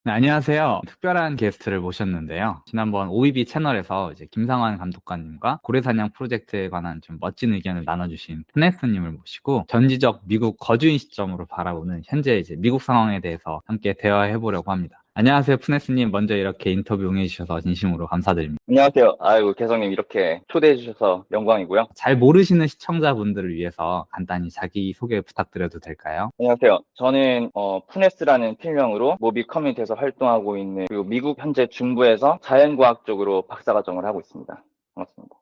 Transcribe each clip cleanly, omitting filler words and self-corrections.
네, 안녕하세요. 특별한 게스트를 모셨는데요. 지난번 OEB 채널에서 이제 김상환 감독관님과 고래사냥 프로젝트에 관한 좀 멋진 의견을 나눠주신 푸네스님을 모시고 전지적 미국 거주인 시점으로 바라보는 현재 이제 미국 상황에 대해서 함께 대화해 보려고 합니다. 안녕하세요, 푸네스님. 먼저 이렇게 인터뷰 응해주셔서 진심으로 감사드립니다. 안녕하세요. 아이고, 개성님 이렇게 초대해 주셔서 영광이고요. 잘 모르시는 시청자분들을 위해서 간단히 자기소개 부탁드려도 될까요? 안녕하세요. 저는 푸네스라는 필명으로 모비 커뮤니티에서 활동하고 있는 그리고 미국 현재 중부에서 자연과학 쪽으로 박사과정을 하고 있습니다. 반갑습니다.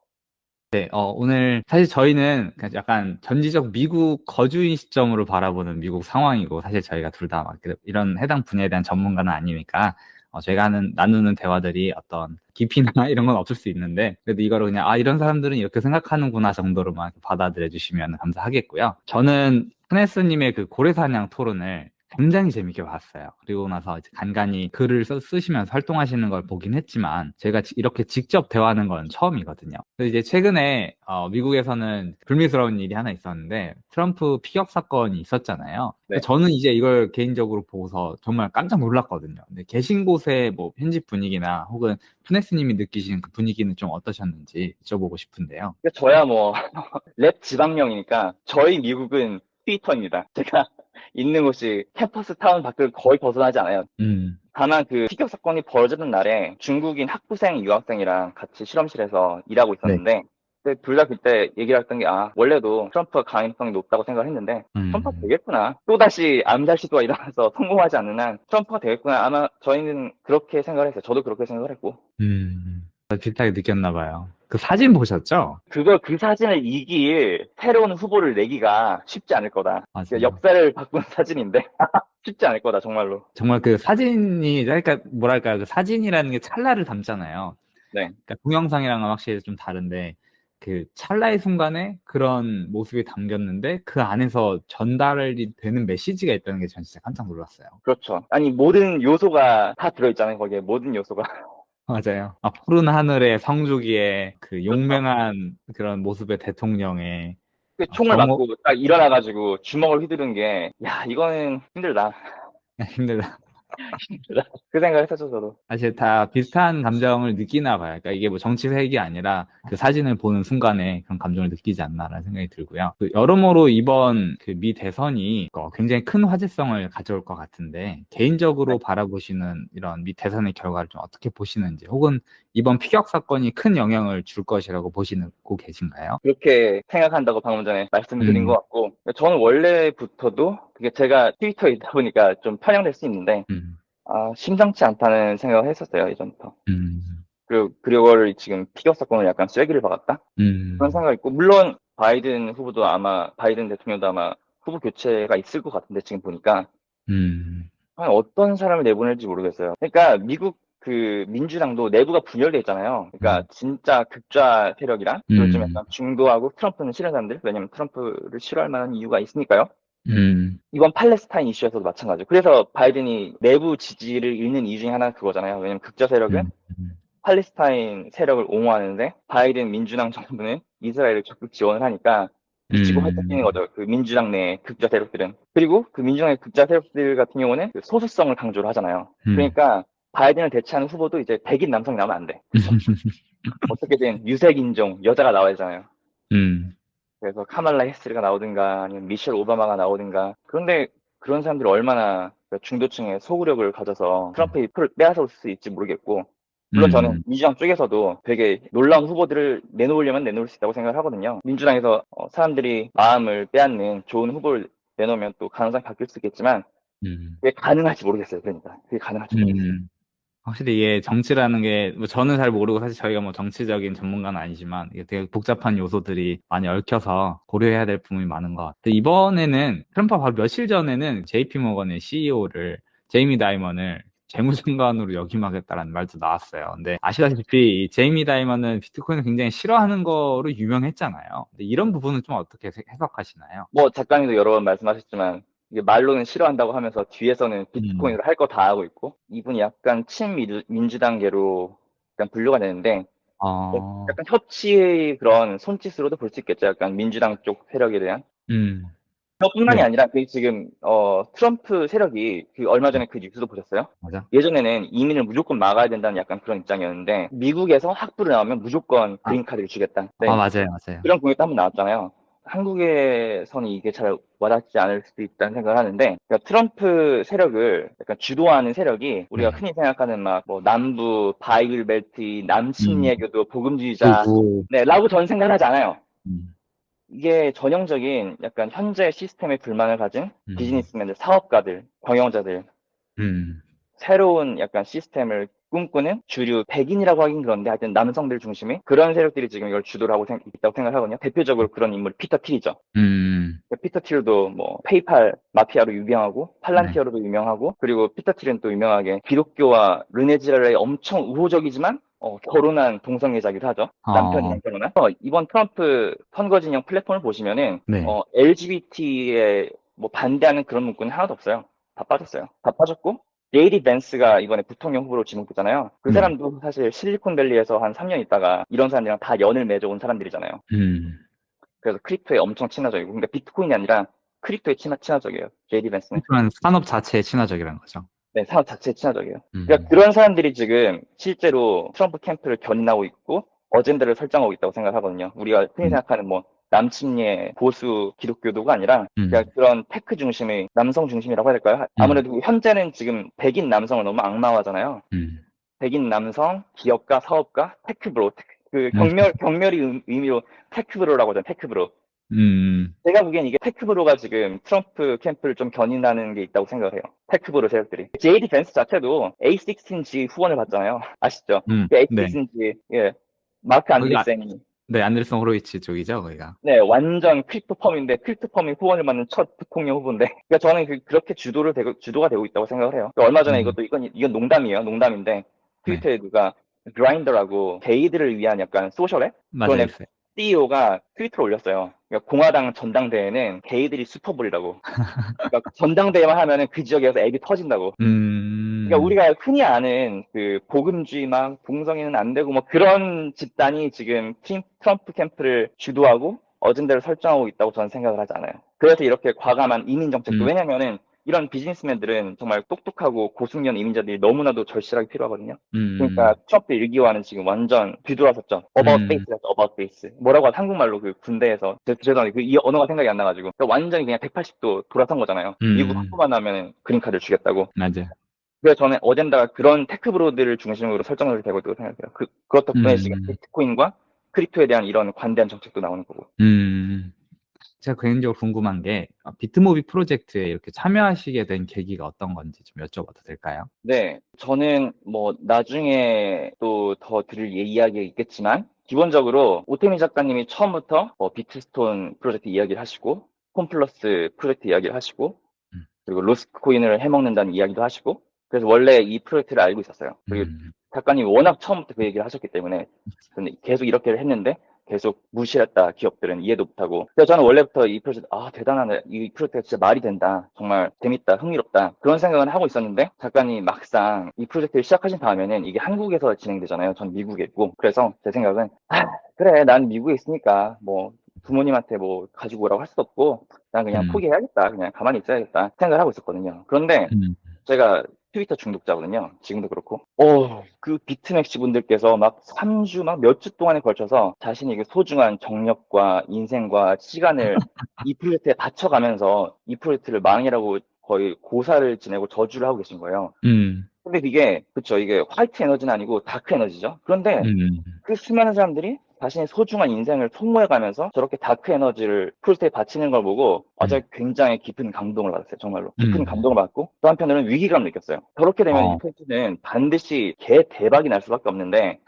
네, 오늘 사실 저희는 그냥 약간 전지적 미국 거주인 시점으로 바라보는 미국 상황이고 사실 저희가 둘 다 막 이런 해당 분야에 대한 전문가는 아니니까 저희가 나누는 대화들이 어떤 깊이나 이런 건 없을 수 있는데 그래도 이거를 그냥 이런 사람들은 이렇게 생각하는구나 정도로만 받아들여 주시면 감사하겠고요. 저는 스네스님의 그 고래사냥 토론을 굉장히 재밌게 봤어요. 그리고 나서 이제 간간히 글을 쓰시면서 활동하시는 걸 보긴 했지만 제가 이렇게 직접 대화하는 건 처음이거든요. 그래서 이제 최근에 미국에서는 불미스러운 일이 하나 있었는데 트럼프 피격 사건이 있었잖아요. 네. 저는 이제 이걸 개인적으로 보고서 정말 깜짝 놀랐거든요. 근데 계신 곳의 뭐 현지 분위기나 혹은 푸네스님이 느끼시는 그 분위기는 좀 어떠셨는지 여쭤보고 싶은데요. 그러니까 저야 뭐 랩 지방령이니까 저희 미국은 트위터입니다. 제가 있는 곳이 캠퍼스 타운 밖을 거의 벗어나지 않아요. 음, 다만 그 피격 사건이 벌어지던 날에 중국인 학부생 유학생이랑 같이 실험실에서 일하고 네. 있었는데 둘 다 그때 얘기를 했던 게 원래도 트럼프가 가능성이 높다고 생각을 했는데 트럼프가 음, 되겠구나. 또다시 암살 시도가 일어나서 성공하지 않는 한 트럼프가 되겠구나. 아마 저희는 그렇게 생각을 했어요. 저도 그렇게 생각을 했고. 비슷하게 느꼈나 봐요. 그 사진 보셨죠? 그 사진을 이길 새로운 후보를 내기가 쉽지 않을 거다. 그러니까 맞아요. 역사를 바꾼 사진인데 쉽지 않을 거다, 정말로. 정말 그 사진이, 그러니까 뭐랄까, 그 사진이라는 게 찰나를 담잖아요. 네. 그러니까 동영상이랑은 확실히 좀 다른데, 그 찰나의 순간에 그런 모습이 담겼는데, 그 안에서 전달이 되는 메시지가 있다는 게 전 진짜 깜짝 놀랐어요. 그렇죠. 아니, 모든 요소가 다 들어있잖아요, 거기에. 모든 요소가. 맞아요. 푸른 하늘의 성주기에 그 그렇죠. 용맹한 그런 모습의 대통령의 그 총을 경호, 맞고 딱 일어나가지고 주먹을 휘두른 게, 야, 이거는 힘들다. 힘들다. 힘들다. 그 생각을 했었죠, 저도. 사실 다 비슷한 감정을 느끼나 봐요. 그러니까 이게 뭐 정치색이 아니라 그 사진을 보는 순간에 그런 감정을 느끼지 않나라는 생각이 들고요. 그 여러모로 이번 그 미 대선이 굉장히 큰 화제성을 가져올 것 같은데 네. 개인적으로 바라보시는 이런 미 대선의 결과를 좀 어떻게 보시는지 혹은 이번 피격 사건이 큰 영향을 줄 것이라고 보시고 계신가요? 그렇게 생각한다고 방금 전에 말씀을 드린 것 음, 같고, 저는 원래부터도, 그게 제가 트위터에 있다 보니까 좀 편향될 수 있는데, 음, 심상치 않다는 생각을 했었어요, 예전부터. 음, 그리고 그걸 지금 피격 사건을 약간 쐐기를 박았다? 그런 음, 생각이 있고, 물론 바이든 대통령도 아마 후보 교체가 있을 것 같은데, 지금 보니까. 음, 어떤 사람을 내보낼지 모르겠어요. 그러니까 미국 그 민주당도 내부가 분열돼 있잖아요. 그러니까 음, 진짜 극좌 세력이랑 그리고 좀 음, 약간 중도하고 트럼프는 싫어하는 사람들, 왜냐면 트럼프를 싫어할 만한 이유가 있으니까요. 음, 이번 팔레스타인 이슈에서도 마찬가지고. 그래서 바이든이 내부 지지를 잃는 이유 중에 하나가 그거잖아요. 왜냐면 극좌 세력은 음, 음, 팔레스타인 세력을 옹호하는데 바이든 민주당 정부는 이스라엘을 적극 지원을 하니까 미치고 활짝 뛰는 음, 거죠. 그 민주당 내 극좌 세력들은. 그리고 그 민주당의 극좌 세력들 같은 경우는 그 소수성을 강조를 하잖아요. 음. 그러니까 바이든을 대체하는 후보도 이제 백인 남성이 나오면 안 돼. 어떻게든 유색 인종 여자가 나와야 하잖아요. 음, 그래서 카말라 해스가 나오든가 아니면 미셸 오바마가 나오든가. 그런데 그런 사람들이 얼마나 그 중도층의 소구력을 가져서 트럼프의 표를 빼앗을 수 있을지 모르겠고, 물론 저는 음, 민주당 쪽에서도 되게 놀라운 후보들을 내놓으려면 내놓을 수 있다고 생각을 하거든요. 민주당에서 사람들이 마음을 빼앗는 좋은 후보를 내놓으면 또 가능성이 바뀔 수 있겠지만 음, 그게 가능할지 모르겠어요. 그러니까 그게 가능할지 모르겠어요. 음. 확실히 이게 정치라는 게, 뭐 저는 잘 모르고 사실 저희가 뭐 정치적인 전문가는 아니지만 이게 되게 복잡한 요소들이 많이 얽혀서 고려해야 될 부분이 많은 것 같아요. 이번에는 트럼프가 바로 며칠 전에는 JP 모건의 CEO를 제이미 다이먼을 재무장관으로 역임하겠다라는 말도 나왔어요. 근데 아시다시피 이 제이미 다이먼은 비트코인을 굉장히 싫어하는 거로 유명했잖아요. 근데 이런 부분은 좀 어떻게 해석하시나요? 뭐 작가님도 여러 번 말씀하셨지만 이게 말로는 싫어한다고 하면서 뒤에서는 음, 비트코인으로 할 거 다 하고 있고, 이분이 약간 친민주당계로 약간 분류가 되는데 어, 약간 협치의 그런 손짓으로도 볼 수 있겠죠. 약간 민주당 쪽 세력에 대한. 음. 그것뿐만이 네. 아니라 그 지금 트럼프 세력이 그 얼마 네. 전에 그 뉴스도 보셨어요? 맞아. 예전에는 이민을 무조건 막아야 된다는 약간 그런 입장이었는데 미국에서 학부를 나오면 무조건 아, 그린카드를 주겠다. 아, 네. 맞아요, 맞아요. 그런 공약도 한번 나왔잖아요. 한국에서는 이게 잘 와닿지 않을 수도 있다는 생각을 하는데, 그러니까 트럼프 세력을 약간 주도하는 세력이 우리가 네. 흔히 생각하는 막 뭐 남부 바이블 벨트, 음, 남침예교도 복음주의자, 그리고, 네, 라고 저는 생각을 하지 않아요. 음, 이게 전형적인 약간 현재 시스템에 불만을 가진 음, 비즈니스맨들, 사업가들, 경영자들, 음, 새로운 약간 시스템을 꿈꾸는 주류 백인이라고 하긴 그런데 하여튼 남성들 중심의 그런 세력들이 지금 이걸 주도를 하고 있다고 생각하거든요. 대표적으로 그런 인물이 피터 틸이죠. 피터 틸도 뭐 페이팔 마피아로 유명하고 네. 팔란티어로도 유명하고 그리고 피터 틸은 또 유명하게 기독교와 르네지라에 엄청 우호적이지만 결혼한 동성애자기도 하죠. 어, 남편이랑 결혼한. 이번 트럼프 선거 진영 플랫폼을 보시면은 네. LGBT에 뭐 반대하는 그런 문구는 하나도 없어요. 다 빠졌어요. 다 빠졌고 제이디 벤스가 이번에 부통령 후보로 지목됐잖아요. 그 네. 사람도 사실 실리콘밸리에서 한 3년 있다가 이런 사람들이랑 다 연을 맺어온 사람들이잖아요. 음, 그래서 크립토에 엄청 친화적이고, 근데 비트코인이 아니라 크립토에 친화적이에요. 제이디 벤스는. 그런 산업 자체에 친화적이라는 거죠. 네, 산업 자체에 친화적이에요. 그러니까 음, 그런 사람들이 지금 실제로 트럼프 캠프를 견인하고 있고, 어젠다를 설정하고 있다고 생각하거든요. 우리가 흔히 음, 생각하는 뭐, 남침예, 보수, 기독교도가 아니라, 그냥 음, 그런 테크 중심의, 남성 중심이라고 해야 될까요? 음, 아무래도 현재는 지금 백인 남성을 너무 악마화잖아요. 음, 백인 남성, 기업가, 사업가, 테크브로, 그 음, 경멸이 의미로 테크브로라고 하잖아요. 테크브로. 음, 제가 보기엔 이게 테크브로가 지금 트럼프 캠프를 좀 견인하는 게 있다고 생각을 해요. 테크브로 세력들이. JD 벤스 자체도 A16G 후원을 받잖아요. 아시죠? 그 네. A16G, 예. 마크 거기가, 안드리센이. 네, 안데르슨 호로이치 쪽이죠, 거기가. 네, 완전 크립토펌인데, 크립토펌이 후원을 받는 첫 부통령 후보인데. 그러니까 저는 그렇게 주도가 되고 있다고 생각을 해요. 그러니까 얼마 전에 음, 이건 농담이에요. 농담인데, 네. 트위터에 누가 그라인더라고 게이들을 위한 약간 소셜 앱? 그런 맞아요, 앱 있어요. CEO가 트위터로 올렸어요. 그러니까 공화당 전당대회는 게이들이 슈퍼볼이라고. 그러니까 전당대회만 하면은 그 지역에서 앱이 터진다고. 그러니까 음, 우리가 흔히 아는 그 복음주의 막 동성애는 안 되고 뭐 그런 집단이 지금 트럼프 캠프를 주도하고 어젠다를 설정하고 있다고 저는 생각을 하지 않아요. 그래서 이렇게 과감한 이민 정책도 음, 왜냐면은 이런 비즈니스맨들은 정말 똑똑하고 고숙련 이민자들이 너무나도 절실하게 필요하거든요. 그러니까 음, 트럼프 일기와는 지금 완전 뒤돌아섰죠. About 음, Face라서 About Face. 뭐라고 하죠? 한국말로 그 군대에서 죄송한데 이 언어가 생각이 안 나가지고 그러니까 완전히 그냥 180도 돌아선 거잖아요. 미국 음, 확보만 하면 그린카드를 주겠다고. 맞아요. 그래서 저는 어젠다가 그런 테크 브로들을 중심으로 설정을 되고 있다고 생각해요. 그것 덕분에 지금 음, 비트코인과 크립토에 대한 이런 관대한 정책도 나오는 거고. 음. 제가 개인적으로 궁금한 게, 비트모비 프로젝트에 이렇게 참여하시게 된 계기가 어떤 건지 좀 여쭤봐도 될까요? 네, 저는 뭐 나중에 또 더 들을 이야기가 있겠지만 기본적으로 오태미 작가님이 처음부터 비트스톤 프로젝트 이야기를 하시고 홈플러스 프로젝트 이야기를 하시고 음, 그리고 로스코인을 해먹는다는 이야기도 하시고 그래서 원래 이 프로젝트를 알고 있었어요. 그리고 음, 작가님이 워낙 처음부터 그 얘기를 하셨기 때문에 근데 계속 이렇게 했는데 계속 무시했다 기업들은 이해도 못하고 그래서 저는 원래부터 이 프로젝트 대단하네 이 프로젝트가 진짜 말이 된다 정말 재밌다 흥미롭다 그런 생각을 하고 있었는데 작가님이 막상 이 프로젝트를 시작하신 다음에는 이게 한국에서 진행되잖아요. 전 미국에 있고 그래서 제 생각은 그래 난 미국에 있으니까 뭐 부모님한테 뭐 가지고 오라고 할 수도 없고 난 그냥 음, 포기해야겠다. 그냥 가만히 있어야겠다. 생각을 하고 있었거든요. 그런데 음, 제가 트위터 중독자거든요. 지금도 그렇고. 그 비트맥시 분들께서 막 3주, 막 몇 주 동안에 걸쳐서 자신이 그 소중한 정력과 인생과 시간을 이 프로젝트에 바쳐가면서 이 프로젝트를 망이라고 거의 고사를 지내고 저주를 하고 계신 거예요. 음, 근데 이게, 그쵸. 이게 화이트 에너지는 아니고 다크 에너지죠. 그런데 음, 그 수많은 사람들이 자신의 소중한 인생을 소모해가면서 저렇게 다크 에너지를 프로젝트에 바치는 걸 보고 음, 제가 굉장히 깊은 감동을 받았어요. 정말로. 깊은 음, 감동을 받고 또 한편으로는 위기감을 느꼈어요. 저렇게 되면 이 어, 프로젝트는 반드시 개 대박이 날 수밖에 없는데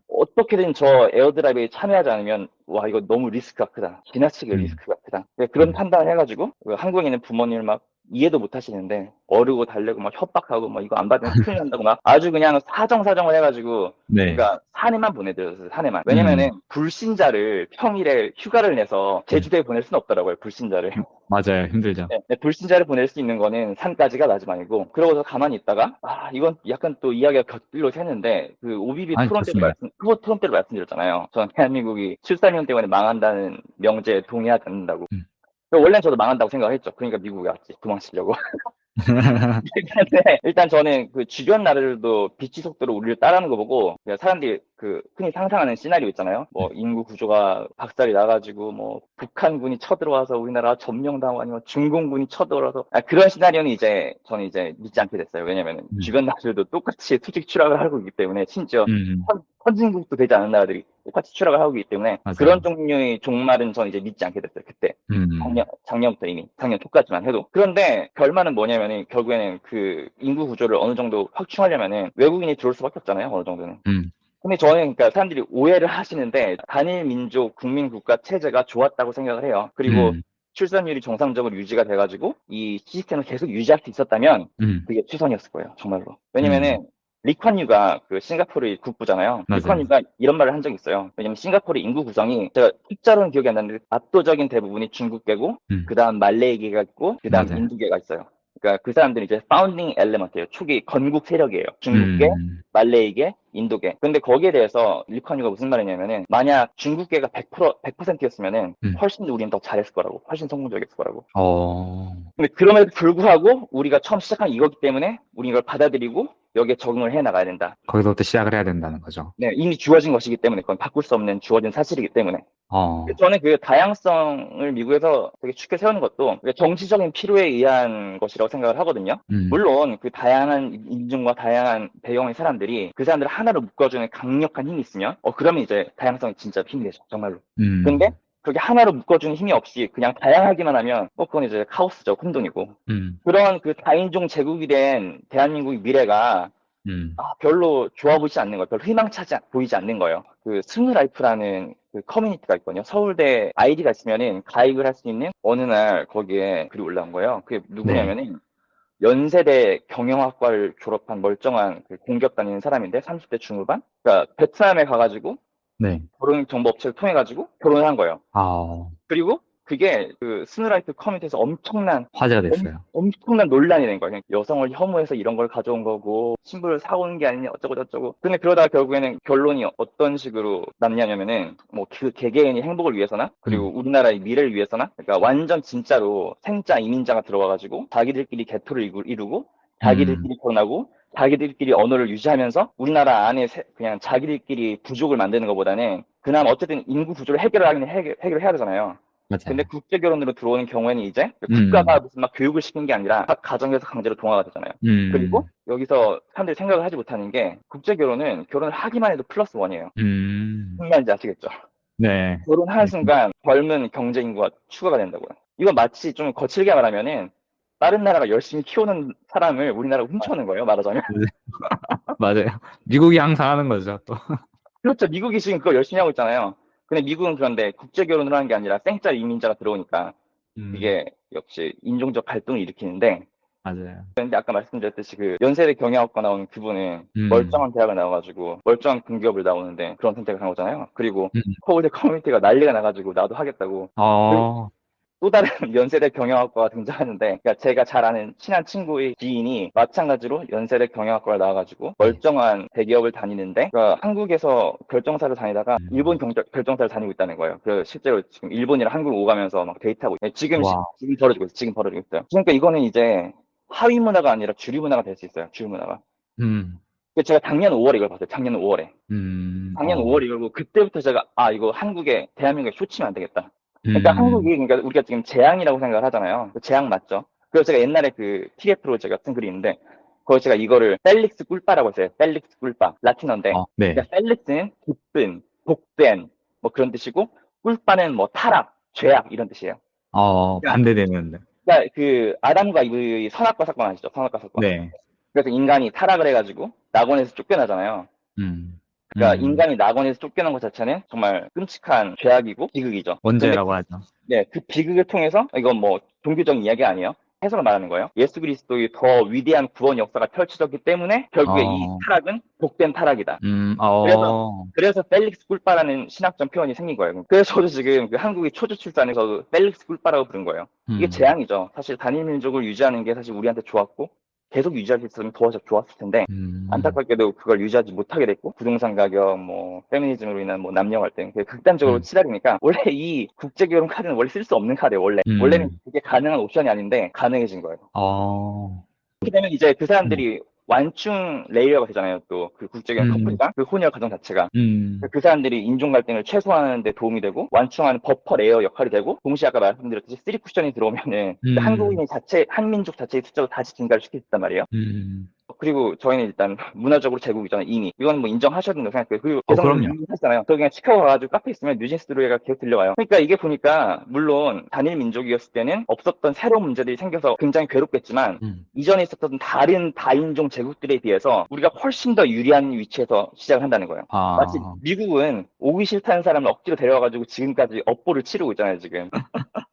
어떻게든 저 에어드라이브에 참여하지 않으면 와 이거 너무 리스크가 크다. 지나치게 음, 리스크가 크다. 그런 음, 판단을 해가지고 한국에 있는 부모님을 막 이해도 못 하시는데 어르고 달래고 막 협박하고 막 이거 안 받으면 큰일 난다고 막 아주 그냥 사정사정을 해가지고 네, 그러니까 사내만 보내드렸어요. 사내만. 음, 왜냐면은 불신자를 평일에 휴가를 내서 음, 제주도에 보낼 수는 없더라고요. 불신자를. 맞아요. 힘들죠. 네, 네, 불신자를 보낼 수 있는 거는 산까지가 마지막이고 그러고서 가만히 있다가 이건 약간 또 이야기가 곁들로 새는데 그 OBB 아니, 좋습니다. 토론 때도 말씀드렸잖아요. 저는 대한민국이 출산율 때문에 망한다는 명제에 동의하지 않는다고. 음, 원래는 저도 망한다고 생각했죠. 그러니까 미국에 왔지. 도망치려고. 일단 저는 그 주변 나라들도 빛의 속도로 우리를 따라하는 거 보고 그냥 사람들이 그 흔히 상상하는 시나리오 있잖아요. 뭐 인구 구조가 박살이 나가지고 뭐 북한군이 쳐들어와서 우리나라 점령당하고 아니면 중공군이 쳐들어와서 그런 시나리오는 이제 저는 이제 믿지 않게 됐어요. 왜냐면은 주변 나라들도 똑같이 수직 추락을 하고 있기 때문에 심지어 선진국도 되지 않은 나라들이 똑같이 추락을 하고 있기 때문에 맞아요. 그런 종류의 종말은 저는 이제 믿지 않게 됐어요. 그때. 작년부터 이미 작년 초까지만 해도. 그런데 결말은 뭐냐면은 결국에는 그 인구 구조를 어느 정도 확충하려면은 외국인이 들어올 수밖에 없잖아요. 어느 정도는. 근데 저는 그러니까 사람들이 오해를 하시는데 단일 민족 국민 국가 체제가 좋았다고 생각을 해요. 그리고 출산율이 정상적으로 유지가 돼가지고 이 시스템을 계속 유지할 수 있었다면 그게 최선이었을 거예요. 정말로. 왜냐면은 리콴유가 그 싱가포르의 국부잖아요. 맞아요. 리콴유가 이런 말을 한 적이 있어요. 왜냐면 싱가포르 인구 구성이 제가 숫자로는 기억이 안 나는데 압도적인 대부분이 중국계고 그다음 말레이계가 있고 그다음 맞아요. 인도계가 있어요. 그러니까 그 사람들이 이제 파운딩 엘레먼트예요. 초기 건국 세력이에요. 중국계, 말레이계, 인도계. 근데 거기에 대해서 리콴유가 무슨 말이냐면은 만약 중국계가 100%였으면은 훨씬 우리는 더 잘했을 거라고. 훨씬 성공적이었을 거라고. 근데 그럼에도 불구하고 우리가 처음 시작한 이거기 때문에 우리 이걸 받아들이고 여기에 적응을 해 나가야 된다. 거기서부터 시작을 해야 된다는 거죠. 네, 이미 주어진 것이기 때문에 그건 바꿀 수 없는 주어진 사실이기 때문에. 저는 그 다양성을 미국에서 되게 쉽게 세우는 것도 정치적인 필요에 의한 것이라고 생각을 하거든요. 물론 그 다양한 인종과 다양한 배경의 사람들이 그 사람들을 하나로 묶어주는 강력한 힘이 있으면 그러면 이제 다양성이 진짜 힘이 되죠. 정말로. 근데 그렇게 하나로 묶어주는 힘이 없이 그냥 다양하기만 하면 그건 이제 카오스죠. 혼돈이고. 그런 그 다인종 제국이 된 대한민국의 미래가 별로 좋아 보이지 않는 거예요. 별로 희망차지 보이지 않는 거예요. 그 스누라이프라는 그 커뮤니티가 있거든요. 서울대 아이디가 있으면은 가입을 할 수 있는 어느 날 거기에 글이 올라온 거예요. 그게 누구냐면은 연세대 경영학과를 졸업한 멀쩡한 그 공기업 다니는 사람인데 30대 중후반? 그러니까 베트남에 가가지고 결혼 정보 업체를 통해 가지고 결혼을 한 거예요. 그리고 그게 그 스누라이프 커뮤니티에서 엄청난 화제가 됐어요. 엄청난 논란이 된 거예요. 여성을 혐오해서 이런 걸 가져온 거고 신부를 사오는 게 아니냐 어쩌고 저쩌고. 근데 그러다가 결국에는 결론이 어떤 식으로 났냐면은 뭐 그 개개인의 행복을 위해서나 그리고 우리나라의 미래를 위해서나 그러니까 완전 진짜로 생자 이민자가 들어와 가지고 자기들끼리 개토를 이루고 자기들끼리 결혼하고 자기들끼리 언어를 유지하면서 우리나라 안에 그냥 자기들끼리 부족을 만드는 것보다는 그나마 어쨌든 인구 구조를 해결해야 되잖아요. 맞아요. 근데 국제 결혼으로 들어오는 경우에는 이제 국가가 무슨 막 교육을 시킨 게 아니라 각 가정에서 강제로 동화가 되잖아요. 그리고 여기서 사람들이 생각을 하지 못하는 게 국제 결혼은 결혼을 하기만 해도 플러스 원이에요. 무슨 말인지 아시겠죠? 네. 결혼하는 순간 젊은 경제 인구가 추가가 된다고요. 이건 마치 좀 거칠게 말하면은 다른 나라가 열심히 키우는 사람을 우리나라가 훔쳐오는 거예요, 말하자면. 맞아요. 미국이 항상 하는 거죠, 또. 그렇죠. 미국이 지금 그거 열심히 하고 있잖아요. 근데 미국은 그런데 국제 결혼을 하는 게 아니라 생짜 이민자가 들어오니까 이게 역시 인종적 갈등을 일으키는데 맞아요. 근데 아까 말씀드렸듯이 그 연세대 경영학과 나온 그분은 멀쩡한 대학을 나와가지고 멀쩡한 공기업을 나오는데 그런 선택을 한 거잖아요. 그리고 서울대 커뮤니티가 난리가 나가지고 나도 하겠다고. 또 다른 연세대 경영학과가 등장하는데 그러니까 제가 잘 아는 친한 친구의 지인이 마찬가지로 연세대 경영학과를 나와가지고 멀쩡한 대기업을 다니는데 그러니까 한국에서 결정사를 다니다가 일본 결정사를 다니고 있다는 거예요. 그래서 실제로 지금 일본이랑 한국을 오가면서 막 데이트하고 있어요. 지금 벌어지고 있어요. 지금 벌어지고 있어요. 그러니까 이거는 이제 하위 문화가 아니라 주류 문화가 될 수 있어요. 주류 문화가. 제가 작년 5월에 이걸 봤어요. 작년 5월에. 작년 5월에 이걸 보고 그때부터 제가 이거 한국에 대한민국에 쇼치면 안 되겠다. 그러니까 한국이 그러니까 우리가 지금 재앙이라고 생각을 하잖아요. 재앙 맞죠? 그래서 제가 옛날에 그 TF로 제가 쓴 글이 있는데 거기 제가 이거를 펠릭스 꿀빠라고 했어요. 펠릭스 꿀빠. 라틴어인데 그러니까 펠릭스는 기쁜, 복된 뭐 그런 뜻이고 꿀빠는 뭐 타락, 죄악 이런 뜻이에요. 그러니까, 반대되는. 그러니까 그 아담과 이브의 선악과 사건 아시죠? 선악과 사건. 네. 그래서 인간이 타락을 해가지고 낙원에서 쫓겨나잖아요. 그러니까 인간이 낙원에서 쫓겨난 것 자체는 정말 끔찍한 죄악이고 비극이죠. 원죄라고 하죠. 네, 그 비극을 통해서 이건 뭐 종교적인 이야기 아니에요. 해석을 말하는 거예요. 예수 그리스도의 더 위대한 구원 역사가 펼쳐졌기 때문에 결국에 이 타락은 복된 타락이다. 그래서 펠릭스 꿀빠라는 신학적 표현이 생긴 거예요. 그래서 저도 지금 그 한국의 초주 출산에서 펠릭스 꿀빠라고 부른 거예요. 이게 재앙이죠. 사실 단일 민족을 유지하는 게 사실 우리한테 좋았고 계속 유지할 수 있었으면 더 좋았을 텐데 안타깝게도 그걸 유지하지 못하게 됐고 부동산 가격, 뭐 페미니즘으로 인한 뭐 남녀 갈등 극단적으로 치달으니까 원래 이 국제결혼 카드는 원래 쓸 수 없는 카드예요. 원래는 그게 가능한 옵션이 아닌데 가능해진 거예요. 그렇게 되면 이제 그 사람들이 완충 레이어가 되잖아요. 또 그 국제결혼 커플이랑 그 혼혈 가정 자체가 그 사람들이 인종 갈등을 최소화하는 데 도움이 되고 완충하는 버퍼 레이어 역할이 되고 동시에 아까 말씀드렸듯이 3 쿠션이 들어오면은 한국인이 자체 한민족 자체의 숫자도 다시 증가를 시킬 수 있단 말이에요. 그리고 저희는 일단 문화적으로 제국이잖아요, 이미. 이건 뭐 인정하셔야 된다고 생각해요. 그리고 개성도 그럼요. 하시잖아요. 저 그냥 시카고 가가지고 카페 있으면 뉴진스 노래가 계속 들려와요. 그러니까 이게 보니까 물론 단일 민족이었을 때는 없었던 새로운 문제들이 생겨서 굉장히 괴롭겠지만 이전에 있었던 다른 다인종 제국들에 비해서 우리가 훨씬 더 유리한 위치에서 시작을 한다는 거예요. 마치 미국은 오기 싫다는 사람을 억지로 데려와가지고 지금까지 업보를 치르고 있잖아요, 지금.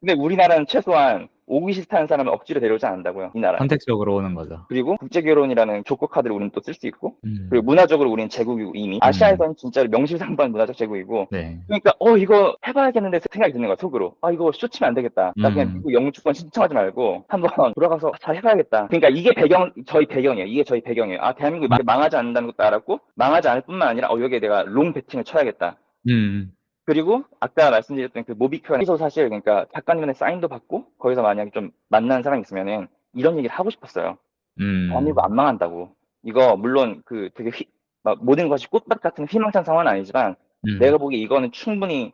근데 우리나라는 최소한 오기 싫다는 사람을 억지로 데려오지 않는다고요, 이 나라는. 선택적으로 오는 거죠. 그리고 국제결혼이라는 조커 카드를 우리는 또 쓸 수 있고, 그리고 문화적으로 우리는 제국이고 이미 아시아에서는 진짜로 명실상부한 문화적 제국이고, 네. 그러니까 이거 해봐야겠는데 생각이 드는 거야, 속으로. 이거 쇼치면 안 되겠다. 나 그냥 미국 영주권 신청하지 말고 한번 돌아가서 잘 해봐야겠다. 그러니까 이게 저희 배경이에요. 이게 저희 배경이에요. 아, 대한민국이 이렇게 망하지 않는다는 것도 알았고, 망하지 않을 뿐만 아니라 여기에 내가 롱 배팅을 쳐야겠다. 그리고 아까 말씀드렸던 그 모비큐에서 사실 그러니까 작가님의 사인도 받고 거기서 만약에 좀 만나는 사람이 있으면은 이런 얘기를 하고 싶었어요. 대한민국 안 망한다고. 이거 물론 그 되게 막 모든 것이 꽃밭 같은 희망찬 상황은 아니지만 내가 보기에 이거는 충분히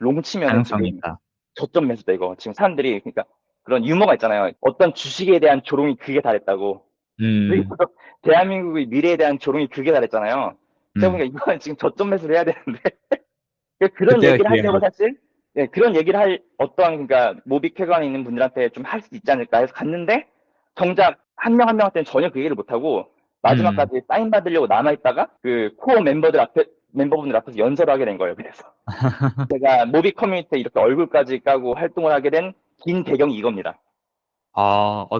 롱치면은 지금 가능성이 있다. 저점 매수다 이거. 지금 사람들이 그러니까 그런 유머가 있잖아요. 어떤 주식에 대한 조롱이 그게 다랬다고. 그리고 대한민국의 미래에 대한 조롱이 그게 다랬잖아요. 제가 보니까 이거는 지금 저점 매수를 해야 되는데 그런 그때가 얘기를 하려고 기회인 사실 그런 얘기를 할 어떠한 그러니까 모빅회관에 있는 분들한테 좀 할 수 있지 않을까 해서 갔는데 정작 한 명 한 명한테는 전혀 그 얘기를 못하고 마지막까지 사인 받으려고 남아있다가 그 코어 멤버분들 앞에서 연설을 하게 된 거예요. 그래서 제가 모빅 커뮤니티에 이렇게 얼굴까지 까고 활동을 하게 된 긴 배경이 이겁니다.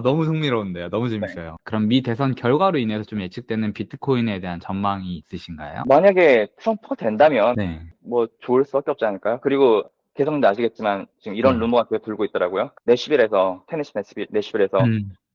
너무 흥미로운데요. 너무 네. 재밌어요. 그럼 미 대선 결과로 인해서 좀 예측되는 비트코인에 대한 전망이 있으신가요? 만약에 트럼프가 된다면 네. 뭐 좋을 수밖에 없지 않을까요? 그리고 개성도 아시겠지만 지금 이런 네. 루머가 계속 돌고 있더라고요. 테네시 내시빌에서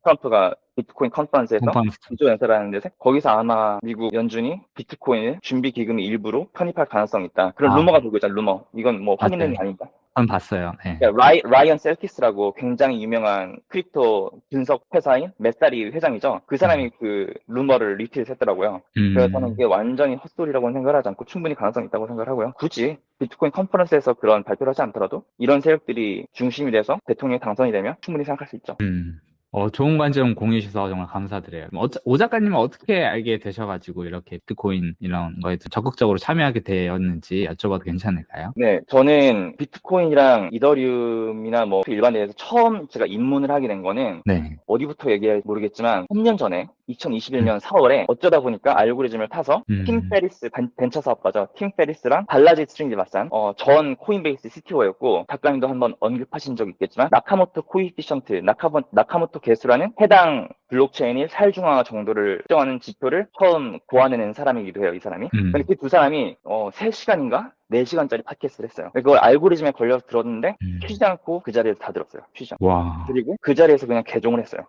트럼프가 비트코인 컨퍼런스에서 컴퍼런스. 기조 연설을 하는데 거기서 아마 미국 연준이 비트코인을 준비 기금의 일부로 편입할 가능성이 있다. 그런 루머가 돌고 있잖아요. 루머. 이건 뭐 확인된 게 아닙니다. 전 봤어요. 네. 그러니까 라이언 셀티스라고 굉장히 유명한 크립토 분석 회사인 메사리 회장이죠. 그 사람이 그 루머를 리트윗했더라고요. 그래서 저는 이게 완전히 헛소리라고는 생각을 하지 않고 충분히 가능성이 있다고 생각을 하고요. 굳이 비트코인 컨퍼런스에서 그런 발표를 하지 않더라도 이런 세력들이 중심이 돼서 대통령이 당선이 되면 충분히 생각할 수 있죠. 좋은 관점 공유해 주셔서 정말 감사드려요. 오 작가님은 어떻게 알게 되셔가지고 이렇게 비트코인 이런 거에 적극적으로 참여하게 되었는지 여쭤봐도 괜찮을까요? 네, 저는 비트코인이랑 이더리움이나 뭐 일반에서 처음 제가 입문을 하게 된 거는 네. 어디부터 얘기할지 모르겠지만 3년 전에 2021년 4월에 어쩌다 보니까 알고리즘을 타서 팀 페리스 벤처 사업가죠. 팀 페리스랑 발라지 스트링리바산 전 코인베이스 CTO였고 작가님도 한번 언급하신 적 있겠지만 나카모토 코이피션트 나카모토 개수라는 해당 블록체인의 사율중앙화 정도를 측정하는 지표를 처음 고안해낸 사람이기도 해요, 이 사람이. 근데 그 두 사람이 3시간인가? 4시간짜리 팟캐스트를 했어요. 그걸 알고리즘에 걸려서 들었는데 쉬지 않고 그 자리에서 다 들었어요. 쉬지 않고. 와. 그리고 그 자리에서 그냥 개종을 했어요.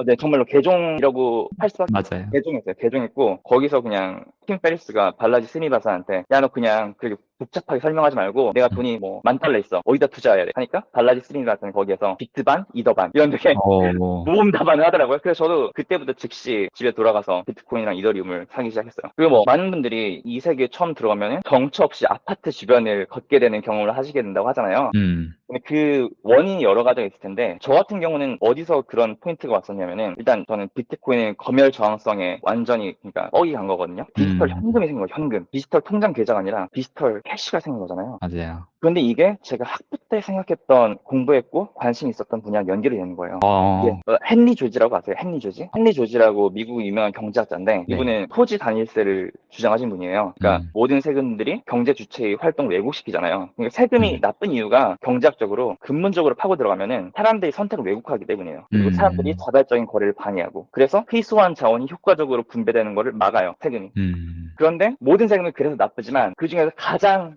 네, 정말로 개종이라고 할 수밖에 맞아요. 개종했어요. 개종했고 거기서 그냥 팀 페리스가 발라지 스니바사한테 야 너 그냥 그렇게 복잡하게 설명하지 말고 내가 돈이 뭐 $10,000 있어. 어디다 투자해야 돼? 하니까 발라지 스니바사는 거기에서 비트 반, 이더 반 이런 되게 모험 답안을 하더라고요. 그래서 저도 그때부터 즉시 집에 돌아가서 비트코인이랑 이더리움을 사기 시작했어요. 그리고 뭐 많은 분들이 이 세계에 처음 들어가면 정처 없이 아파트 주변을 걷게 되는 경험을 하시게 된다고 하잖아요. 근데 그 원인이 여러 가지가 있을 텐데 저 같은 경우는 어디서 그런 포인트가 왔었냐면은 일단 저는 비트코인의 검열 저항성에 완전히 그러니까 뻑이 간 거거든요. 디지털 현금이 생긴 거예요. 현금. 디지털 통장 계좌가 아니라 디지털 캐시가 생긴 거잖아요. 맞아요. 그런데 이게 제가 학부 때 생각했던 공부했고 관심이 있었던 분야랑 연결이 되는 거예요. 헨리 조지라고 아세요? 헨리 조지? 헨리 조지라고 미국 유명한 경제학자인데 이분은 토지 단일세를 주장하신 분이에요. 그러니까 모든 세금들이 경제 주체의 활동을 왜곡시키잖아요. 그러니까 세금이 나쁜 이유가 경제학적으로 근본적으로 파고 들어가면은 사람들이 선택을 왜곡하기 때문이에요. 그리고 사람들이 자발적인 거래를 방해하고 그래서 희소한 자원이 효과적으로 분배되는 거를 막아요. 세금이. 그런데 모든 세금은 그래서 나쁘지만 그 중에서 가장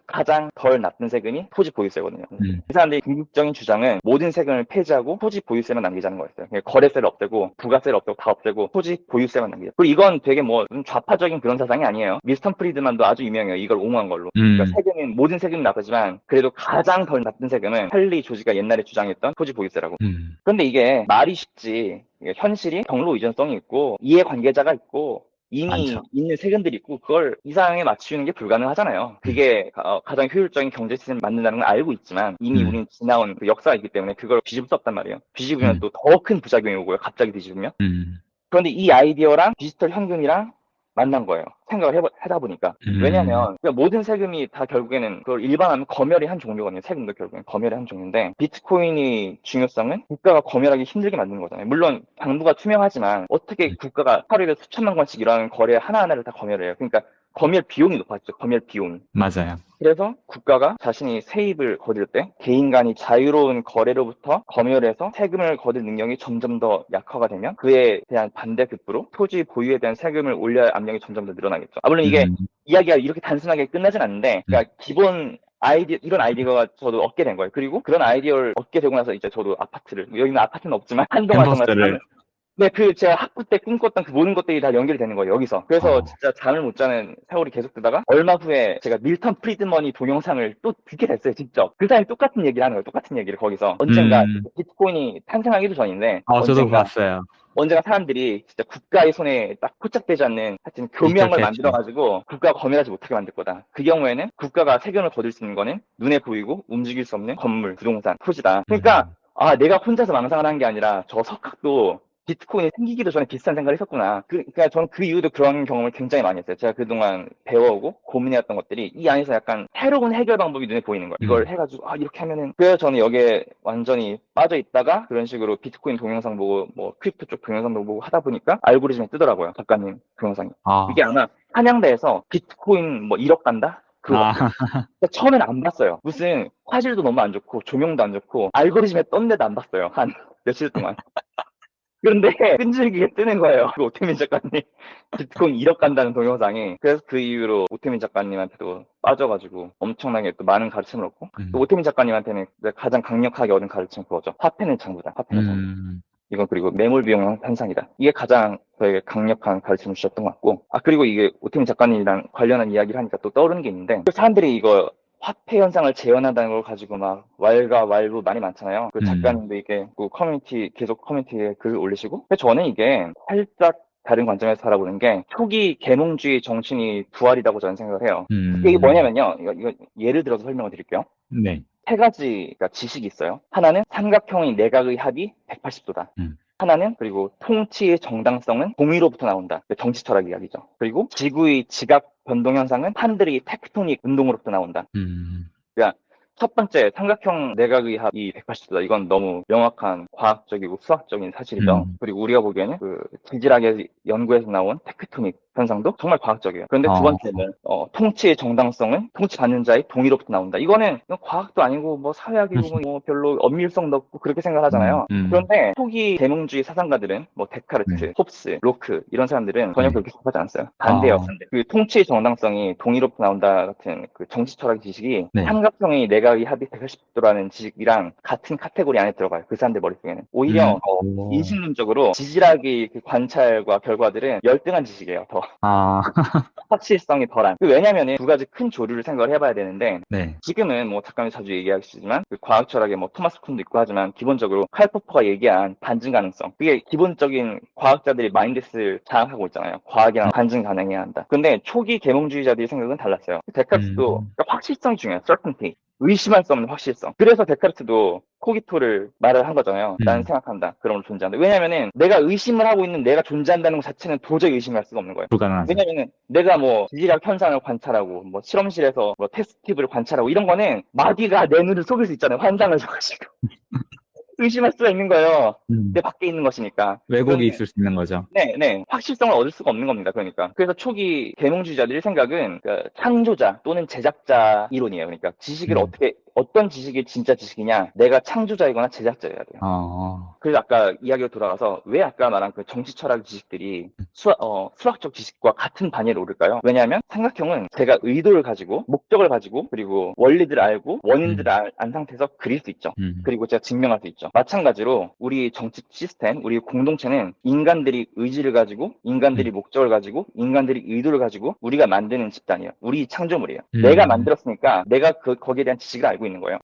덜 나쁜 세금이 토지 보유세거든요. 이 사람들이 궁극적인 주장은 모든 세금을 폐지하고 토지 보유세만 남기자는 거였어요. 그러니까 거래세를 없애고 부가세를 없애고 다 없애고 토지 보유세만 남기자. 그리고 이건 되게 뭐 좀 좌파적인 그런 사상이 아니에요. 밀턴 프리드만도 아주 유명해요. 이걸 옹호한 걸로. 그러니까 세금은 모든 세금이 나쁘지만 그래도 가장 덜 나쁜 세금은 헨리 조지가 옛날에 주장했던 토지 보유세라고. 그런데 이게 말이 쉽지 이게 현실이 경로 의존성이 있고 이해관계자가 있고 이미 많죠. 있는 세금들이 있고 그걸 이상에 맞추는 게 불가능하잖아요. 그게 가장 효율적인 경제 시스템을 만든다는 걸 알고 있지만 이미 우리는 지나온 그 역사가 있기 때문에 그걸 뒤집을 수 없단 말이에요. 뒤집으면 또 더 큰 부작용이 오고요. 갑자기 뒤집으면. 그런데 이 아이디어랑 디지털 현금이랑 만난 거예요. 생각을 하다 보니까. 왜냐면 모든 세금이 다 결국에는 그걸 일반하면 검열의 한 종류거든요. 세금도 결국엔 검열의 한 종류인데 비트코인의 중요성은 국가가 검열하기 힘들게 만드는 거잖아요. 물론 정부가 투명하지만 어떻게 국가가 하루에 수천만 원씩 일어나는 거래 하나하나를 다 검열을 해요. 그러니까 검열 비용이 높아지죠. 검열 비용이. 맞아요. 그래서 국가가 자신이 세입을 거둘 때 개인 간이 자유로운 거래로부터 검열해서 세금을 거둘 능력이 점점 더 약화가 되면 그에 대한 반대급부로 토지 보유에 대한 세금을 올려야 할 압력이 점점 더 늘어나겠죠. 물론 이게 이야기가 이렇게 단순하게 끝나진 않는데 그러니까 기본 이런 아이디어가 저도 얻게 된 거예요. 그리고 그런 아이디어를 얻게 되고 나서 이제 저도 여기는 아파트는 없지만 한동안 정말 캠퍼스를 네, 제가 학부 때 꿈꿨던 그 모든 것들이 다 연결이 되는 거예요, 여기서. 그래서 진짜 잠을 못 자는 세월이 계속 뜨다가, 얼마 후에 제가 밀턴 프리드먼이 동영상을 또 듣게 됐어요, 직접. 그 사람이 똑같은 얘기를 하는 거예요, 똑같은 얘기를 거기서. 언젠가, 비트코인이 탄생하기도 전인데, 저도 봤어요. 언젠가 사람들이 진짜 국가의 손에 딱 포착되지 않는 하여튼 교명을 만들어가지고 국가가 검열하지 못하게 만들 거다. 그 경우에는 국가가 세금을 거둘 수 있는 거는 눈에 보이고 움직일 수 없는 건물, 부동산, 토지다. 그러니까, 내가 혼자서 망상을 한 게 아니라 저 석학도 비트코인이 생기기도 전에 비슷한 생각을 했었구나. 그러니까 저는 그 이후도 그런 경험을 굉장히 많이 했어요. 제가 그동안 배워오고 고민해왔던 것들이 이 안에서 약간 새로운 해결 방법이 눈에 보이는 거예요. 이걸 해가지고 이렇게 하면은 그래서 저는 여기에 완전히 빠져 있다가 그런 식으로 비트코인 동영상 보고 뭐 크립토 쪽 동영상도 보고 하다 보니까 알고리즘에 뜨더라고요. 작가님 동영상이. 이게 아마 한양대에서 비트코인 뭐 1억 간다? 처음에는 안 봤어요. 무슨 화질도 너무 안 좋고 조명도 안 좋고 알고리즘에 떴는데도 안 봤어요. 한 며칠 동안. 그런데 끈질기게 뜨는 거예요. 그 오태민 작가님 비트코인 1억 간다는 동영상이. 그래서 그 이후로 오태민 작가님한테도 빠져가지고 엄청나게 또 많은 가르침을 얻고 또 오태민 작가님한테는 가장 강력하게 얻은 가르침 그거죠. 화폐는 장부다. 화폐는 장부. 이건 그리고 매몰 비용 현상이다. 이게 가장 저에게 강력한 가르침을 주셨던 것 같고 그리고 이게 오태민 작가님이랑 관련한 이야기를 하니까 또 떠오르는 게 있는데 사람들이 이거 화폐 현상을 재현한다는 걸 가지고 막 왈가왈부 말이 많잖아요. 그 작가님도 이게 그 계속 커뮤니티에 글 올리시고. 근데 저는 이게 살짝 다른 관점에서 바라보는 게 초기 계몽주의 정신이 부활이라고 저는 생각을 해요. 이게 뭐냐면요. 이거 예를 들어서 설명을 드릴게요. 네. 세 가지가 지식이 있어요. 하나는 삼각형의 내각의 합이 180도다. 하나는 그리고 통치의 정당성은 공위로부터 나온다. 정치 철학 이야기죠. 그리고 지구의 지각 변동 현상은 판들의 텍토닉 운동으로부터 나온다. 그러니까 첫 번째 삼각형 내각의 합이 180도다. 이건 너무 명확한 과학적이고 수학적인 사실이죠. 그리고 우리가 보기에는 그 지질학의 연구에서 나온 텍토닉 현상도 정말 과학적이에요. 그런데 두 번째는 통치의 정당성은 통치받는 자의 동의로부터 나온다. 이건 과학도 아니고 뭐 사회학이고 뭐 별로 엄밀성도 없고 그렇게 생각하잖아요. 그런데 초기 계몽주의 사상가들은 뭐 데카르트, 홉스, 로크 이런 사람들은 전혀 그렇게 생각하지 않았어요. 반대예요. 그 통치의 정당성이 동의로부터 나온다 같은 그 정치 철학 지식이 삼각형의 내각의 합이 180도라는 지식이랑 같은 카테고리 안에 들어가요. 그 사람들 머릿속에는. 오히려 인신론적으로 지질학의 그 관찰과 결과들은 열등한 지식이에요. 더. 확실성이 덜한. 왜냐면은 두 가지 큰 조류를 생각을 해봐야 되는데 지금은 뭐 작가님 자주 얘기하시지만 그 과학 철학에 뭐 토마스 쿤도 있고 하지만 기본적으로 칼 포퍼가 얘기한 반증 가능성. 그게 기본적인 과학자들이 마인드셋을 장악하고 있잖아요. 과학이랑 반증 가능해야 한다. 근데 초기 계몽주의자들의 생각은 달랐어요. 데카르트도 그러니까 확실성이 중요해요. certainty. 의심할 수 없는 확실성. 그래서 데카르트도 코기토를 말을 한 거잖아요. 나는 생각한다. 그런 걸 존재한다. 왜냐면은 내가 의심을 하고 있는 내가 존재한다는 것 자체는 도저히 의심할 수가 없는 거예요. 불가능하죠. 왜냐면은 내가 뭐 지질학 현상을 관찰하고 뭐 실험실에서 뭐 테스트팁을 관찰하고 이런 거는 마귀가 내 눈을 속일 수 있잖아요. 환상을 줘가지고. 의심할 수가 있는 거예요. 내 밖에 있는 것이니까. 왜곡이 있을 수 있는 거죠. 네. 확실성을 얻을 수가 없는 겁니다. 그러니까. 그래서 초기 계몽주의자들의 생각은 그 창조자 또는 제작자 이론이에요. 그러니까 지식을 어떻게 어떤 지식이 진짜 지식이냐? 내가 창조자이거나 제작자여야 돼요. 그래서 아까 이야기로 돌아가서 왜 아까 말한 그 정치 철학 지식들이 수학적 지식과 같은 반열에 오를까요? 왜냐하면 삼각형은 제가 의도를 가지고 목적을 가지고 그리고 원리들을 알고 원인들을 안 상태에서 그릴 수 있죠. 그리고 제가 증명할 수 있죠. 마찬가지로 우리 정치 시스템, 우리 공동체는 인간들이 의지를 가지고 인간들이 목적을 가지고 인간들이 의도를 가지고 우리가 만드는 집단이에요. 우리 창조물이에요. 내가 만들었으니까 내가 거기에 대한 지식을 알고 있는 거예요.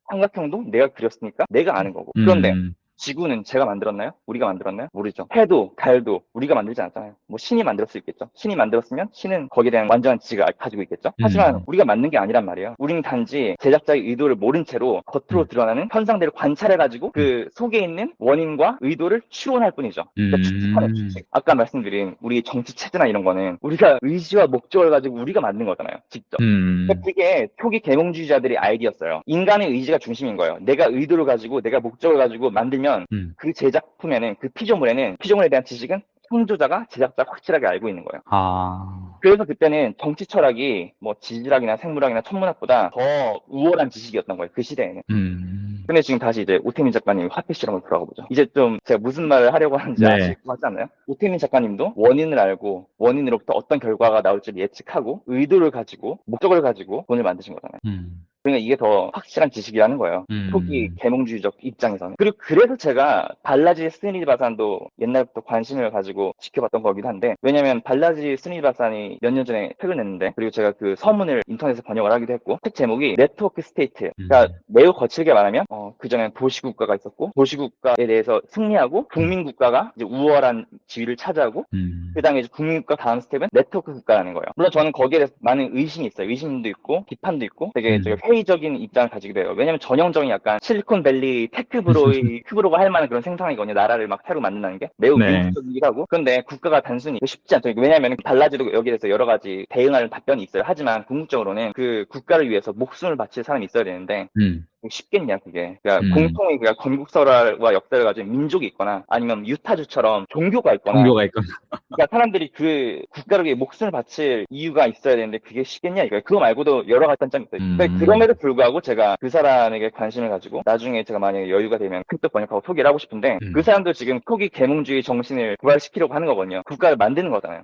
삼각형도 내가 그렸으니까 내가 아는 거고. 그런데 지구는 제가 만들었나요? 우리가 만들었나요? 모르죠. 해도 달도 우리가 만들지 않았잖아요. 뭐 신이 만들었을 수 있겠죠. 신이 만들었으면 신은 거기에 대한 완전한 지식을 가지고 있겠죠. 하지만 우리가 만든 게 아니란 말이에요. 우리는 단지 제작자의 의도를 모른 채로 겉으로 드러나는 현상들을 관찰해가지고 그 속에 있는 원인과 의도를 추론할 뿐이죠. 그러니까 추측하는 추측. 아까 말씀드린 우리 정치 체제나 이런 거는 우리가 의지와 목적을 가지고 우리가 만든 거잖아요. 직접. 그러니까 그게 초기 계몽주의자들의 아이디어였어요. 인간의 의지가 중심인 거예요. 내가 의도를 가지고 내가 목적을 가지고 만들면 그 제작품에는 그 피조물에 대한 지식은 창조자가 제작자가 확실하게 알고 있는 거예요. 그래서 그때는 정치 철학이 뭐 지질학이나 생물학이나 천문학보다 더 우월한 지식이었던 거예요. 그 시대에는. 근데 지금 다시 이제 오태민 작가님 화폐 실험을 돌아가 보죠. 이제 좀 제가 무슨 말을 하려고 하는지 아시고 하지 않나요? 오태민 작가님도 원인을 알고 원인으로부터 어떤 결과가 나올지를 예측하고 의도를 가지고 목적을 가지고 돈을 만드신 거잖아요. 그러니까 이게 더 확실한 지식이라는 거예요. 초기 계몽주의적 입장에서는. 그리고 그래서 제가 발라지 스니바산도 옛날부터 관심을 가지고 지켜봤던 거기도 한데, 왜냐면 발라지 스니바산이 몇 년 전에 책을 냈는데, 그리고 제가 그 서문을 인터넷에서 번역을 하기도 했고, 책 제목이 네트워크 스테이트. 그러니까 매우 거칠게 말하면 그전엔 도시국가가 있었고, 도시국가에 대해서 승리하고 국민국가가 이제 우월한 지위를 차지하고, 그 다음에 이제 국민국가 다음 스텝은 네트워크 국가라는 거예요. 물론 저는 거기에 대해서 많은 의심이 있어요. 의심도 있고 비판도 있고 되게 회의적인 입장을 가지기도 해요. 왜냐면 전형적인 약간 실리콘밸리 테크브로가 할 만한 그런 생산이거든요. 나라를 막 새로 만든다는 게 매우 미국적이기도 하고. 그런데 국가가 단순히 쉽지 않죠. 왜냐하면 발라지도 여기에 대해서 여러 가지 대응할 답변이 있어요. 하지만 궁극적으로는 그 국가를 위해서 목숨을 바칠 사람이 있어야 되는데 쉽겠냐 그게. 그러니까 공통의 그러니까 건국설화와 역사를 가진 민족이 있거나 아니면 유타주처럼 종교가 있거나 그러니까 사람들이 그 국가를 위해 목숨을 바칠 이유가 있어야 되는데 그게 쉽겠냐 이거예요. 그거 말고도 여러 가지 단점이 있어요. 그러니까 그럼에도 불구하고 제가 그 사람에게 관심을 가지고 나중에 제가 만약에 여유가 되면 큰 뜻 번역하고 소개를 하고 싶은데 그 사람도 지금 초기 계몽주의 정신을 부활시키려고 하는 거거든요. 국가를 만드는 거잖아요.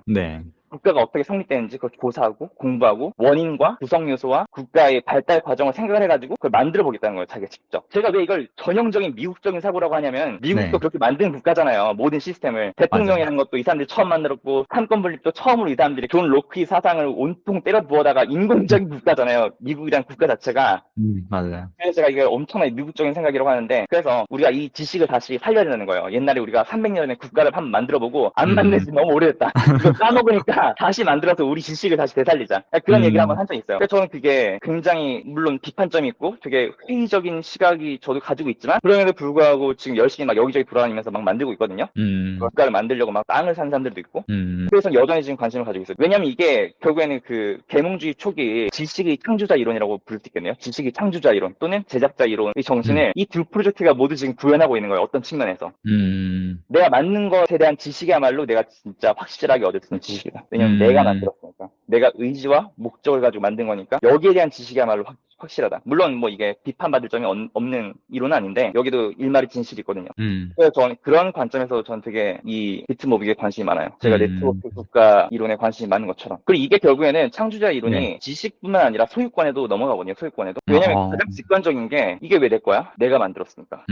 국가가 어떻게 성립되는지 그걸 조사하고 공부하고 원인과 구성 요소와 국가의 발달 과정을 생각을 해가지고 그걸 만들어 보겠다는 거예요. 자기가 직접. 제가 왜 이걸 전형적인 미국적인 사고라고 하냐면 미국도 그렇게 만든 국가잖아요. 모든 시스템을. 대통령이라는 것도 이 사람들이 처음 만들었고 삼권 분립도 처음으로 이 사람들이 존 로크의 사상을 온통 때려 부어다가 인공적인 국가잖아요. 미국이란 국가 자체가. 맞아요. 그래서 제가 이게 엄청나게 미국적인 생각이라고 하는데 그래서 우리가 이 지식을 다시 살려야 된다는 거예요. 옛날에 우리가 300년 전에 국가를 한번 만들어보고 안 만든 지 너무 오래됐다. 이거 까먹으니까 다시 만들어서 우리 지식을 다시 되살리자. 그런 얘기를 한번 한 적이 있어요. 그래서 저는 그게 굉장히 물론 비판점이 있고 되게 회의적인 시각이 저도 가지고 있지만 그럼에도 불구하고 지금 열심히 막 여기저기 돌아다니면서 막 만들고 있거든요. 국가를 만들려고 막 땅을 산 사람들도 있고 그래서 여전히 지금 관심을 가지고 있어요. 왜냐면 이게 결국에는 그 계몽주의 초기 지식의 창조자 이론이라고 부를 수 있겠네요. 지식의 창조자 이론 또는 제작자 이론의 정신을 이 두 프로젝트가 모두 지금 구현하고 있는 거예요. 어떤 측면에서. 내가 만든 것에 대한 지식이야말로 내가 진짜 확실하게 얻을 수 있는 지식이다. 왜냐면 내가 만들었으니까. 내가 의지와 목적을 가지고 만든 거니까 여기에 대한 지식이야말로 확실하다. 물론 뭐 이게 비판받을 점이 없는 이론은 아닌데 여기도 일말의 진실이 있거든요. 그래서 저는 그런 관점에서 저는 되게 이 비트모빅에 관심이 많아요. 제가 네트워크 국가 이론에 관심이 많은 것처럼. 그리고 이게 결국에는 창조자 이론이 지식뿐만 아니라 소유권에도 넘어가거든요. 소유권에도. 왜냐면 가장 직관적인 게 이게 왜 내 거야? 내가 만들었으니까.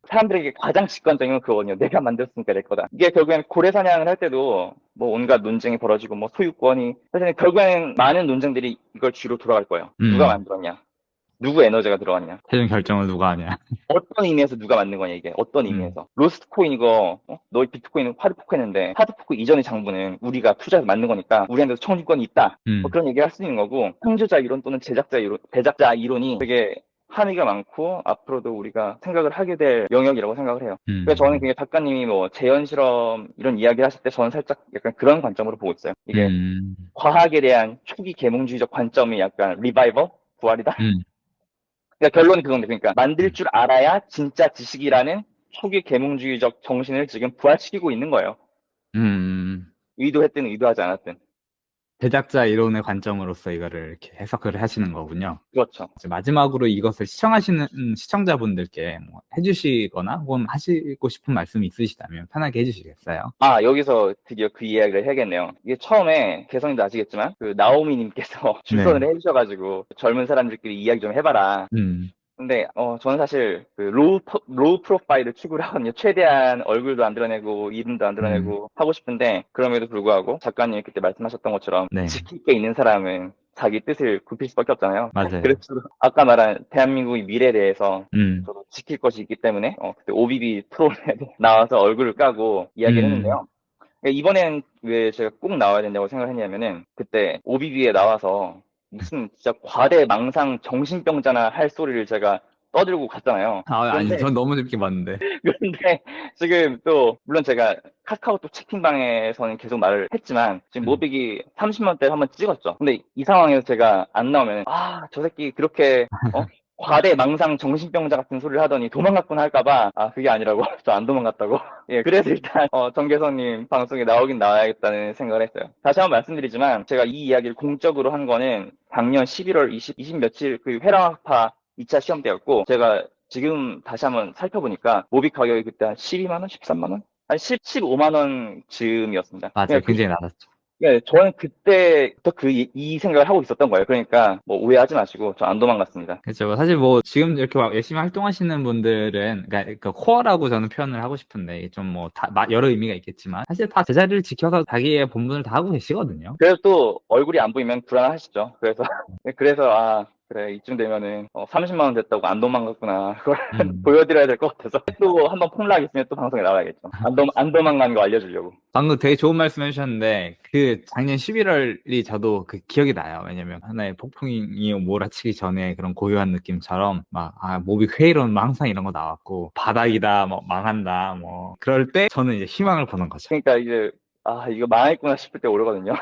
사람들에게 가장 직관적인 건 그거거든요. 내가 만들었으니까 내 거다. 이게 결국엔 고래 사냥을 할 때도 뭐 온갖 논쟁이 벌어지고 뭐 소유권이 사실 결국엔 많은 논쟁들이 이걸 뒤로 돌아갈 거예요. 누가 만들었냐? 누구 에너지가 들어갔냐? 최종 결정을 누가 하냐? 어떤 의미에서 누가 만든 거냐 이게? 어떤 의미에서? 로스트 코인 이거 너희 비트코인은 하드포크 했는데 하드포크 이전의 장부는 우리가 투자해서 만든 거니까 우리한테도 청구권이 있다. 뭐 그런 얘기를 할 수 있는 거고 창조자 이론 또는 제작자 이론이 되게 함의가 많고 앞으로도 우리가 생각을 하게 될 영역이라고 생각을 해요. 그래서 저는 그게 작가님이 뭐 재현 실험 이런 이야기를 하실 때 저는 살짝 약간 그런 관점으로 보고 있어요. 이게 과학에 대한 초기 계몽주의적 관점이 약간 리바이벌? 부활이다? 그러니까 결론이 그건데 그러니까 만들 줄 알아야 진짜 지식이라는 초기 계몽주의적 정신을 지금 부활시키고 있는 거예요. 의도했든 의도하지 않았든. 제작자 이론의 관점으로서 이거를 이렇게 해석을 하시는 거군요. 그렇죠. 이제 마지막으로 이것을 시청하시는 시청자분들께 뭐 해주시거나 혹은 하시고 싶은 말씀이 있으시다면 편하게 해주시겠어요? 아, 여기서 드디어 그 이야기를 해야겠네요. 이게 처음에 개성님도 아시겠지만 그 나오미님께서 네. 줄선을 해주셔가지고 젊은 사람들끼리 이야기 좀 해봐라. 근데 저는 사실 그 로우 프로파일을 추구를 하거든요. 최대한 얼굴도 안 드러내고 이름도 안 음, 드러내고 하고 싶은데 그럼에도 불구하고 작가님이 그때 말씀하셨던 것처럼 네. 지킬 게 있는 사람은 자기 뜻을 굽힐 수밖에 없잖아요. 맞아요. 그래서 아까 말한 대한민국의 미래에 대해서 음, 저도 지킬 것이 있기 때문에 그때 OBB 프로그램에 나와서 얼굴을 까고 이야기를 음, 했는데요. 이번엔 왜 제가 꼭 나와야 된다고 생각을 했냐면은 그때 OBB에 나와서 무슨 진짜 과대망상 정신병자나 할 소리를 제가 떠들고 갔잖아요. 아니, 그런데 전 너무 재밌게 봤는데. 그런데 지금 또 물론 제가 카카오톡 채팅방에서는 계속 말을 했지만 지금 모빅이 30만 대를 한번 찍었죠. 근데 이 상황에서 제가 안 나오면 저 새끼 그렇게 과대망상 정신병자 같은 소리를 하더니 도망갔구나 할까봐 그게 아니라고 저 안 도망갔다고. 예, 그래서 일단 정계선님 방송에 나오긴 나와야겠다는 생각을 했어요. 다시 한번 말씀드리지만 제가 이 이야기를 공적으로 한 거는 작년 11월 20 며칠 그 회랑학파 2차 시험 때였고 제가 지금 다시 한번 살펴보니까 모빅 가격이 그때 한 12만 원, 13만 원? 한 15만 원 즈음이었습니다. 맞아요. 굉장히 낮았죠. 네, 저는 그때부터 이 생각을 하고 있었던 거예요. 그러니까 뭐 오해하지 마시고 저 안 도망갔습니다. 그렇죠. 사실 뭐 지금 이렇게 막 열심히 활동하시는 분들은 그러니까 그 코어라고 저는 표현을 하고 싶은데 좀 뭐 여러 의미가 있겠지만 사실 다 제자리를 지켜서 자기의 본분을 다 하고 계시거든요. 그래서 또 얼굴이 안 보이면 불안하시죠. 그래서 그래 이쯤 되면은 30만 원 됐다고 안 도망갔구나. 그걸 음. 보여드려야 될 것 같아서 또 한번 폭락 있으면 또 방송에 나와야겠죠. 안 도망간 거 알려주려고. 방금 되게 좋은 말씀 해주셨는데 그 작년 11월이 저도 그 기억이 나요. 왜냐면 하나의 폭풍이 몰아치기 전에 그런 고요한 느낌처럼 막 모빅 회의론 막 항상 이런 거 나왔고 바닥이다 뭐 망한다 뭐 그럴 때 저는 이제 희망을 보는 거죠. 그러니까 이제 이거 망했구나 싶을 때 오르거든요.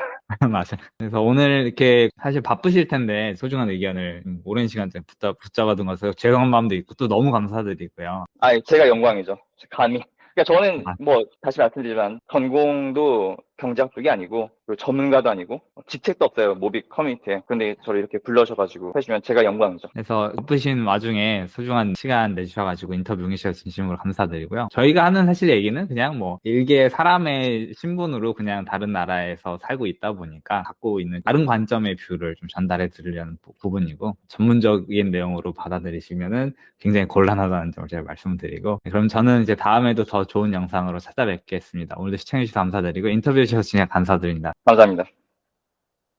맞아요. 그래서 오늘 이렇게 사실 바쁘실 텐데 소중한 의견을 오랜 시간 붙잡아 둔 것을 죄송한 마음도 있고 또 너무 감사드리고요. 제가 영광이죠. 감히. 그러니까 저는 아, 뭐 다시 말씀드리지만 전공도 경제학 쪽이 아니고 그리고 전문가도 아니고 직책도 없어요. 모빅 커뮤니티에. 근데 저를 이렇게 불러셔가지고 해주면 제가 영광이죠. 그래서 바쁘신 와중에 소중한 시간 내주셔가지고 인터뷰 응해주셔서 진심으로 감사드리고요. 저희가 하는 사실 얘기는 그냥 뭐 일개 사람의 신분으로 그냥 다른 나라에서 살고 있다 보니까 갖고 있는 다른 관점의 뷰를 좀 전달해 드리려는 부분이고 전문적인 내용으로 받아들이시면은 굉장히 곤란하다는 점을 제가 말씀드리고 그럼 저는 이제 다음에도 더 좋은 영상으로 찾아뵙겠습니다. 오늘도 시청해주셔서 감사드리고 인터뷰해 주셔서 진짜 감사드립니다. 감사합니다.